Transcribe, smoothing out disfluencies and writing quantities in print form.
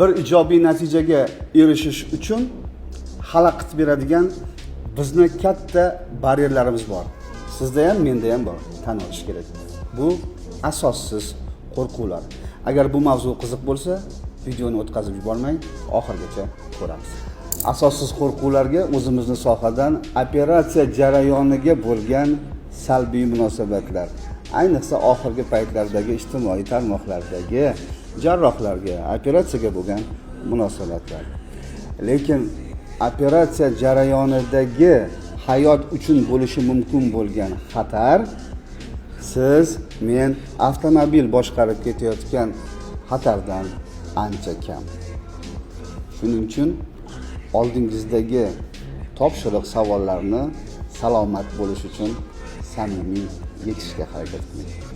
bir ijobiy natijaga erishish uchun xalaqit beradigan bizni katta baryerlarimiz bor. Sizda ham, menda ham bor. Tan olish kerak. Bu asossiz qo'rquvlar. Agar bu mavzu qiziq bo'lsa, videoni o'tkazib yubormang, oxirigacha ko'ramiz. Asossiz qo'rquvlarga o'zimizni sohadan operatsiya jarayoniga bo'lgan salbiy munosabatlar, ayniqsa oxirgi paytlardagi ijtimoiy tarmoqlardagi jarrohlarga operatsiyaga bo'lgan munosabatlar. Lekin operatsiya jarayonidagi hayot uchun bo'lishi mumkin bo'lgan xatar siz, men avtomobil boshqarib ketayotgan xatardan ancha kam. Shuning uchun oldingizdagi topshiriq savollarni salomat bo'lish uchun samimiy yechishga harakat qiling.